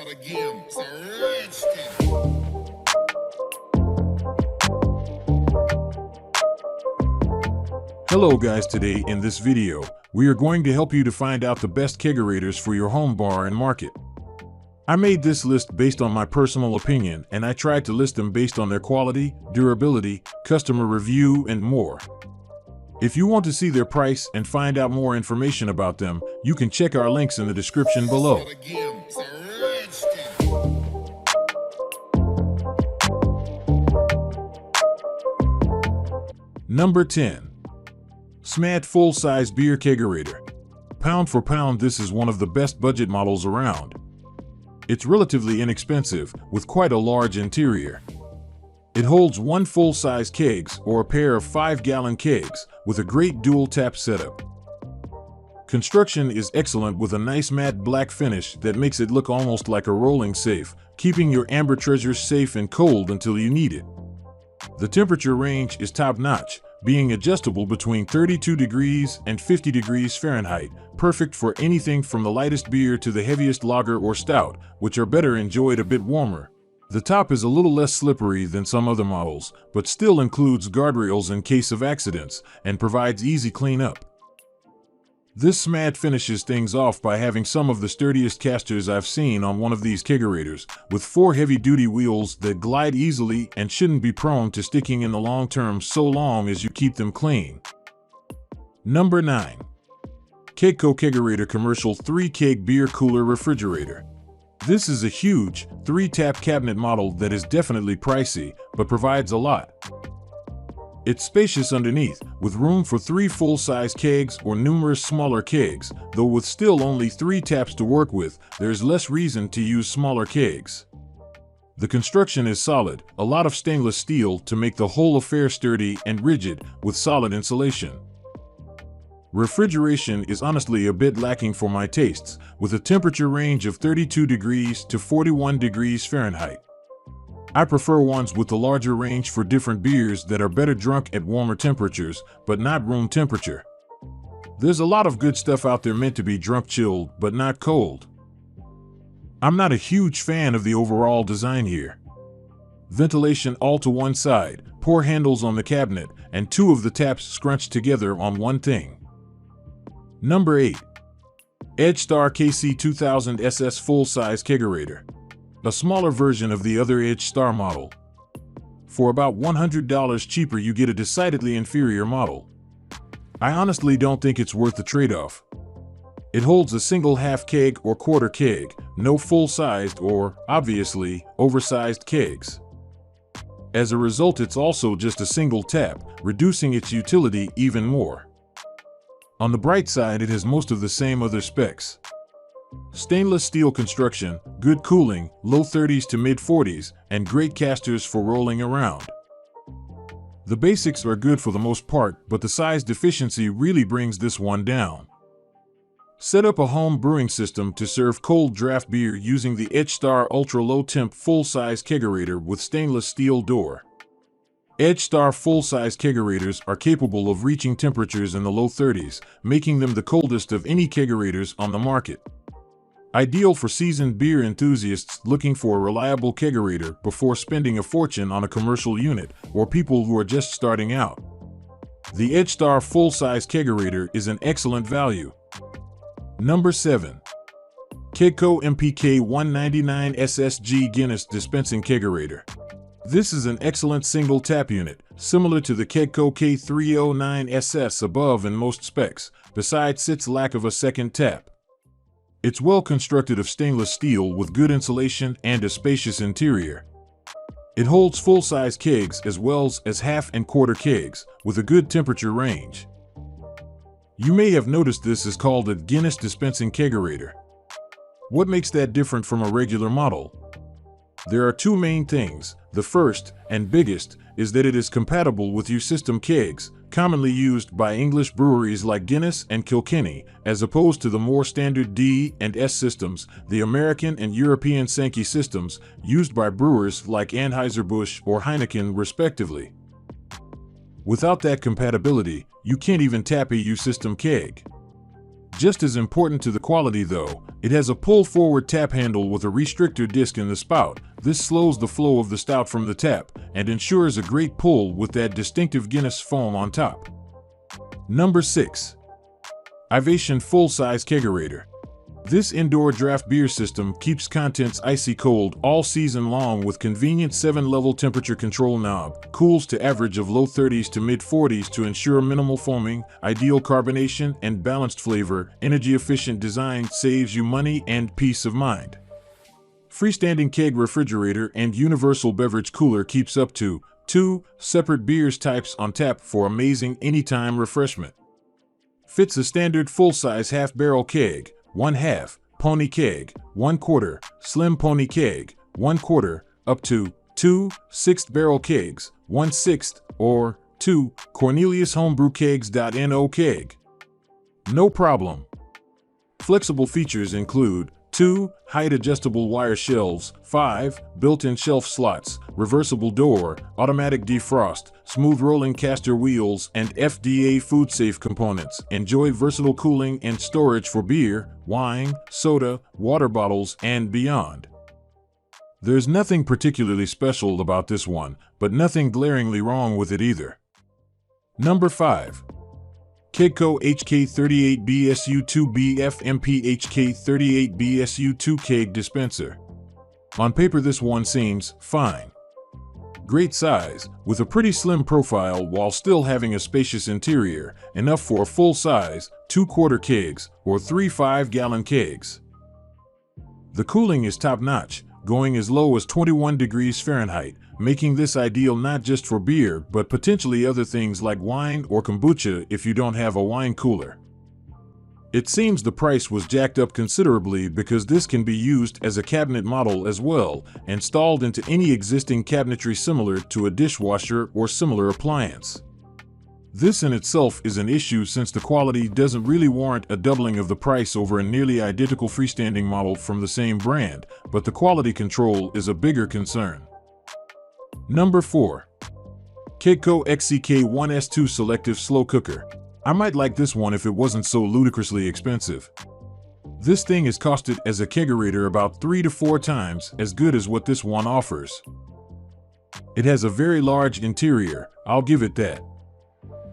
again. It's a rich thing. Hello guys, today in this video, we are going to help you to find out the best kegerators for your home bar and market. I made this list based on my personal opinion, and I tried to list them based on their quality, durability, customer review, and more. If you want to see their price and find out more information about them, you can check our links in the description below. It's a rich thing. Number 10. SMAD Full-Size Beer Kegerator. Pound for pound, this is one of the best budget models around. It's relatively inexpensive, with quite a large interior. It holds one full-size kegs or a pair of 5-gallon kegs with a great dual-tap setup. Construction is excellent with a nice matte black finish that makes it look almost like a rolling safe, keeping your amber treasures safe and cold until you need it. The temperature range is top-notch, being adjustable between 32 degrees and 50 degrees Fahrenheit, perfect for anything from the lightest beer to the heaviest lager or stout, which are better enjoyed a bit warmer. The top is a little less slippery than some other models, but still includes guardrails in case of accidents and provides easy cleanup. This SMAD finishes things off by having some of the sturdiest casters I've seen on one of these kegerators, with 4 heavy-duty wheels that glide easily and shouldn't be prone to sticking in the long term so long as you keep them clean. Number 9. Kegco Kegerator Commercial 3-Keg Beer Cooler Refrigerator. This is a huge, 3-tap cabinet model that is definitely pricey, but provides a lot. It's spacious underneath, with room for 3 full-size kegs or numerous smaller kegs, though with still only 3 taps to work with, there's less reason to use smaller kegs. The construction is solid, a lot of stainless steel to make the whole affair sturdy and rigid, with solid insulation. Refrigeration is honestly a bit lacking for my tastes, with a temperature range of 32 degrees to 41 degrees Fahrenheit. I prefer ones with a larger range for different beers that are better drunk at warmer temperatures, but not room temperature. There's a lot of good stuff out there meant to be drunk chilled, but not cold. I'm not a huge fan of the overall design here. Ventilation all to one side, poor handles on the cabinet, and 2 of the taps scrunched together on one thing. Number 8. EdgeStar KC2000 SS Full-Size Kegerator. A smaller version of the other EdgeStar model. For about $100 cheaper, you get a decidedly inferior model. I honestly don't think it's worth the trade-off. It holds a single half keg or quarter keg, no full-sized or, obviously, oversized kegs. As a result, it's also just a single tap, reducing its utility even more. On the bright side, it has most of the same other specs. Stainless steel construction, good cooling, low 30s to mid 40s, and great casters for rolling around. The basics are good for the most part, but the size deficiency really brings this one down. Set up a home brewing system to serve cold draft beer using the EdgeStar Ultra Low Temp Full-Size Kegerator with stainless steel door. EdgeStar full-size kegerators are capable of reaching temperatures in the low 30s, making them the coldest of any kegerators on the market. Ideal for seasoned beer enthusiasts looking for a reliable kegerator before spending a fortune on a commercial unit, or people who are just starting out. The EdgeStar full-size kegerator is an excellent value. Number 7. Kegco MPK 199 SSG Guinness Dispensing Kegerator. This is an excellent single tap unit, similar to the Kegco K309 SS above in most specs, besides its lack of a second tap. It's well constructed of stainless steel with good insulation and a spacious interior. It holds full-size kegs as well as half and quarter kegs, with a good temperature range. You may have noticed this is called a Guinness Dispensing Kegerator. What makes that different from a regular model? There are 2 main things. The first, and biggest, is that it is compatible with U-system kegs, commonly used by English breweries like Guinness and Kilkenny, as opposed to the more standard D and S systems, the American and European Sankey systems, used by brewers like Anheuser-Busch or Heineken respectively. Without that compatibility, you can't even tap a U-system keg. Just as important to the quality though, it has a pull-forward tap handle with a restrictor disc in the spout. This slows the flow of the stout from the tap and ensures a great pull with that distinctive Guinness foam on top. Number 6. Ivation Full-Size Kegerator. This indoor draft beer system keeps contents icy cold all season long with convenient 7-level temperature control knob, cools to average of low 30s to mid 40s to ensure minimal foaming, ideal carbonation, and balanced flavor. Energy-efficient design saves you money and peace of mind. Freestanding keg refrigerator and universal beverage cooler keeps up to 2 separate beers types on tap for amazing anytime refreshment. Fits a standard full-size half-barrel keg, 1/2, pony keg, 1/4, slim pony keg, 1/4, up to 2 6th-barrel kegs, 1/6, or 2 Cornelius Homebrew Kegs.no keg. No problem. Flexible features include 2 height-adjustable wire shelves, 5 built-in shelf slots, reversible door, automatic defrost, smooth rolling caster wheels, and FDA food-safe components. Enjoy versatile cooling and storage for beer, wine, soda, water bottles, and beyond. There's nothing particularly special about this one, but nothing glaringly wrong with it either. Number 5. Kegco HK38BSU2BFMP HK38BSU2 Keg Dispenser. On paper this one seems fine. Great size, with a pretty slim profile while still having a spacious interior, enough for a full-size 2/4 kegs or 3 5-gallon kegs. The cooling is top-notch, going as low as 21 degrees Fahrenheit, making this ideal not just for beer but potentially other things like wine or kombucha if you don't have a wine cooler. It seems the price was jacked up considerably because this can be used as a cabinet model as well, installed into any existing cabinetry similar to a dishwasher or similar appliance. This in itself is an issue since the quality doesn't really warrant a doubling of the price over a nearly identical freestanding model from the same brand, but the quality control is a bigger concern. Number 4. Kegco XCK1S2 Selective Slow Cooker. I might like this one if it wasn't so ludicrously expensive. This thing is costed as a kegerator about 3 to 4 times as good as what this one offers. It has a very large interior, I'll give it that.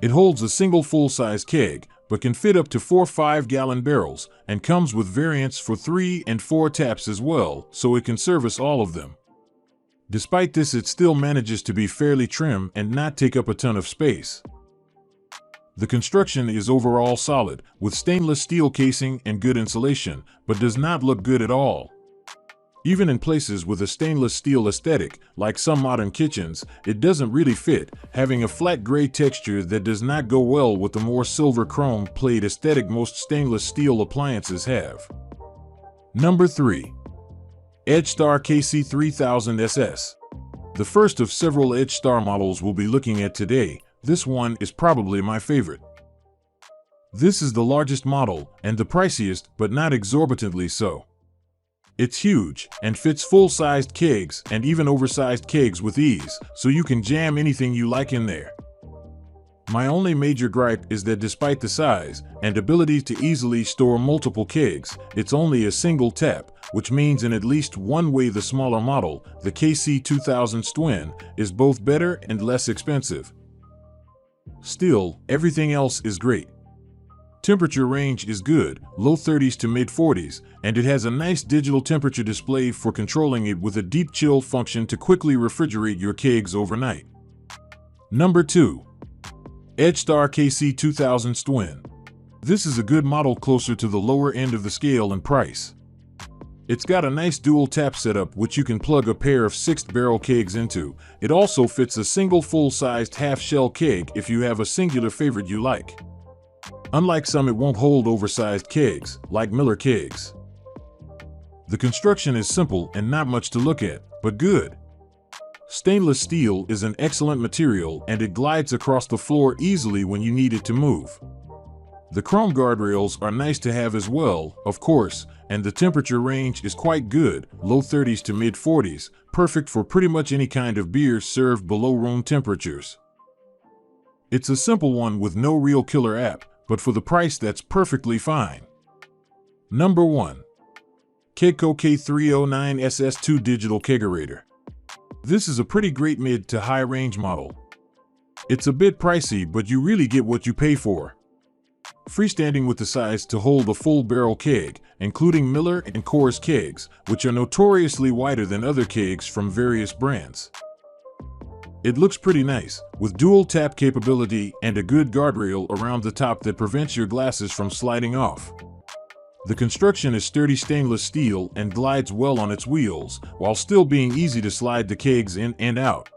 It holds a single full-size keg, but can fit up to 4 5-gallon barrels, and comes with variants for 3 and 4 taps as well, so it can service all of them. Despite this, it still manages to be fairly trim and not take up a ton of space. The construction is overall solid, with stainless steel casing and good insulation, but does not look good at all. Even in places with a stainless steel aesthetic, like some modern kitchens, it doesn't really fit, having a flat gray texture that does not go well with the more silver chrome plate aesthetic most stainless steel appliances have. Number 3. EdgeStar KC3000SS. The first of several EdgeStar models we'll be looking at today. This one is probably my favorite. This is the largest model and the priciest, but not exorbitantly so. It's huge and fits full-sized kegs and even oversized kegs with ease, so you can jam anything you like in there. My only major gripe is that despite the size and ability to easily store multiple kegs, it's only a single tap, which means in at least one way the smaller model, the KC2000 Stwin, is both better and less expensive. Still, everything else is great. Temperature range is good, low 30s to mid 40s, and it has a nice digital temperature display for controlling it with a deep chill function to quickly refrigerate your kegs overnight. Number 2. EdgeStar KC2000 Stwin. This is a good model closer to the lower end of the scale in price. It's got a nice dual tap setup which you can plug a pair of 6th barrel kegs into. It also fits a single full-sized half-shell keg if you have a singular favorite you like. Unlike some, it won't hold oversized kegs, like Miller kegs. The construction is simple and not much to look at, but good. Stainless steel is an excellent material and it glides across the floor easily when you need it to move. The chrome guardrails are nice to have as well, of course, and the temperature range is quite good, low 30s to mid 40s, perfect for pretty much any kind of beer served below room temperatures. It's a simple one with no real killer app, but for the price that's perfectly fine. Number 1. Kegerator K309SS2 Digital Kegerator. This is a pretty great mid to high range model. It's a bit pricey, but you really get what you pay for. Freestanding with the size to hold a full barrel keg, including Miller and Coors kegs, which are notoriously wider than other kegs from various brands. It looks pretty nice, with dual tap capability and a good guardrail around the top that prevents your glasses from sliding off. The construction is sturdy stainless steel and glides well on its wheels, while still being easy to slide the kegs in and out.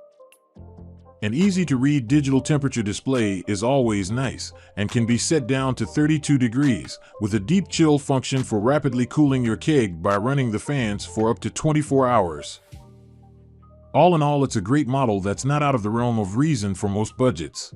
An easy-to-read digital temperature display is always nice and can be set down to 32 degrees, with a deep chill function for rapidly cooling your keg by running the fans for up to 24 hours. All in all, it's a great model that's not out of the realm of reason for most budgets.